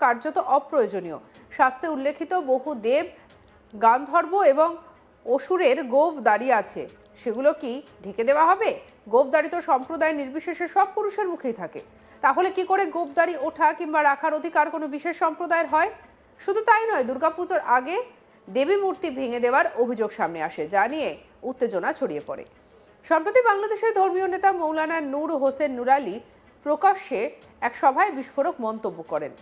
কার্যত অপ্রয়োজনীয়। শাস্ত্রে উল্লেখিত বহু দেব, গান্ধর্ব এবং অসুরের গোঁফ দাঁড়িয়ে আছে, সেগুলো কি ঢেকে দেওয়া হবে? গোঁফদাড়ি তো সম্প্রদায় নির্বিশেষে সব পুরুষের মুখেই থাকে, তাহলে কি করে গোঁফদাড়ি ওঠা কিংবা রাখার অধিকার কোনো বিশেষ সম্প্রদায়ের হয়? শুধু তাই নয়, দুর্গাপুজোর আগে দেবী মূর্তি ভেঙে দেওয়ার অভিযোগ সামনে আসে, যা নিয়ে উত্তেজনা ছড়িয়ে পড়ে। সম্প্রতি বাংলাদেশের ধর্মীয় নেতা মৌলানা নূর হোসেন নুরালী প্রকাশ্যে এক সভায় বিস্ফোরক মন্তব্য করেন।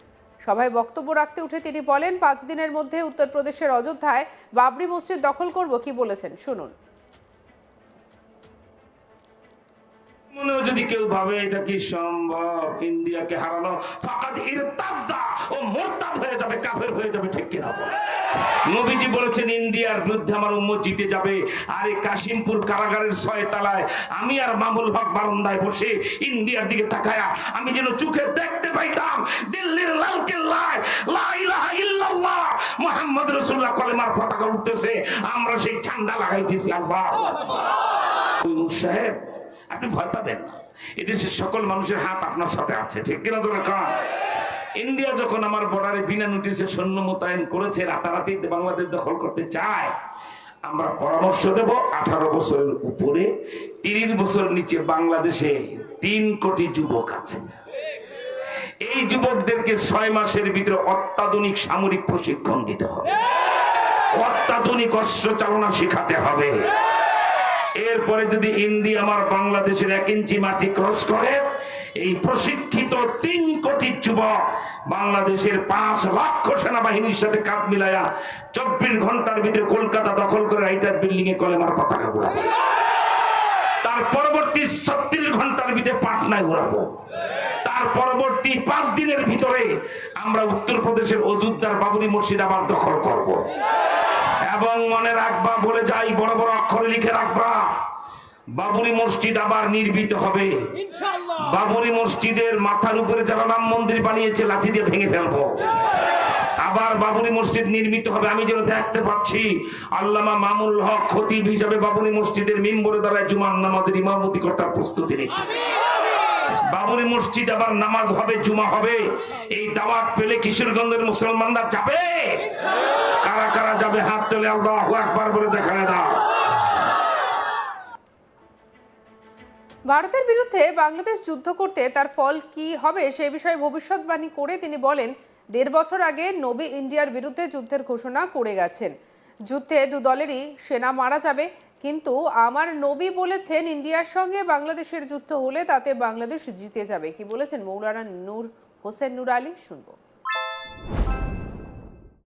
সভায় বক্তব্য রাখতে উঠে তিনি বলেন, 5 দিনের মধ্যে উত্তরপ্রদেশের অযোধ্যায় বাবরি মসজিদ দখল করব। কি বলেছেন শুনুন। মনেও যদি কেউ ভাবে এটা কি সম্ভব, ইন্ডিয়াকে হারানো, ফাকাদ ইরতাদ্দা, ও মুরতাদ হয়ে যাবে, কাফের হয়ে যাবে, ঠিক কিনা? নবীজি বলেছেন ইন্ডিয়ার বিরুদ্ধে আমার উম্মত জিতে যাবে। আর এই কাশিমপুর কারাগারের 6 তলায় আমি আর মামুল হক বারান্দায় বসে ইন্ডিয়ার দিকে তাকায়া আমি যেন চোখে দেখতে পাইতাম দিল্লির লাল কেল্লায় লা ইলাহা ইল্লাল্লাহ মুহাম্মদ রাসূলুল্লাহ কলেমার পতাকা উঠতেছে, আমরা সেই ঝান্ডা লাগাইতেছি। আল্লাহ সাহেব, আপনি ভয় পাবেন না, এদেশের সকল মানুষের হাত আপনার সাথে আছে, ঠিক কিনা? তোরা কান ইন্ডিয়া যখন আমার বর্ডারে বিনা নোটিশে সৈন্য মোতায়েন করেছে, রাতারাতি বাংলাদেশ দখল করতে চায়, আমরা পরামর্শ দেব 18 বছরের উপরে 30 বছর নিচে বাংলাদেশে 3 কোটি যুবক আছে। এই যুবকদেরকে 6 মাসের ভিতরে অত্যাধুনিক সামরিক প্রশিক্ষণ দিতে হবে, অত্যাধুনিক অস্ত্র চালনা শেখাতে হবে। এরপরে যদি ইন্ডিয়া আমার বাংলাদেশের 1 ইঞ্চি মাটি ক্রস করে, এই প্রশিক্ষিত 3 কোটি যুবক বাংলাদেশের 5 লক্ষ সেনাবাহিনীর সাথে কাঁধ মিলায়া 24 ঘন্টার ভিতরে কলকাতা দখল করে রাইটার বিল্ডিং এ কলেমার পতাকা উড়াবো। তার পরবর্তী 36 ঘন্টার ভিতরে পাটনায় উড়াবো। তার পরবর্তী 5 দিনের ভিতরে আমরা উত্তরপ্রদেশের অযোধ্যার বাবরি মসজিদ আবার দখল করব। এবং মনে রাখবা, বলে যাই, বড় বড় অক্ষরে লিখে রাখবা, বাবরি মসজিদ আবার নির্মিত হবে। বাবরি মসজিদের মাথার উপরে যারা রাম মন্দির বানিয়েছে লাঠি দিয়ে ভেঙে ফেলবো। আবার বাবরি মসজিদ নির্মিত হবে। আমি যেন দেখতে পাচ্ছি আল্লামা মামুল হক খতিব হিসাবে বাবরি মসজিদের মিম্বরে দাঁড়ায় জুমার নামাজের ইমামতি করার প্রস্তুতি নিচ্ছে। বাবরি মসজিদ আবার নামাজ হবে, জুমা হবে। এই দাওয়াত পেলে কিশোরগঞ্জের মুসলমানরা যাবে। কারা কারা যাবে হাত তুলে আল্লাহু আকবার বলে দেখায় দাও। ভারতের বিরুদ্ধে বাংলাদেশ যুদ্ধ করতে তার ফল কি হবে সে বিষয়ে ভবিষ্যৎবাণী করে তিনি বলেন, 1.5 বছর আগে নবী ইন্ডিয়ার বিরুদ্ধে যুদ্ধের ঘোষণা করে গেছেন। যুদ্ধে 2 দলেরই সেনা মারা যাবে, কিন্তু আমার নবী বলেছেন ইন্ডিয়ার সঙ্গে বাংলাদেশের যুদ্ধ হলে তাতে বাংলাদেশ জিতে যাবে। কি বলেছেন মৌলানা নূর হোসেন নুরালী, শুনবো।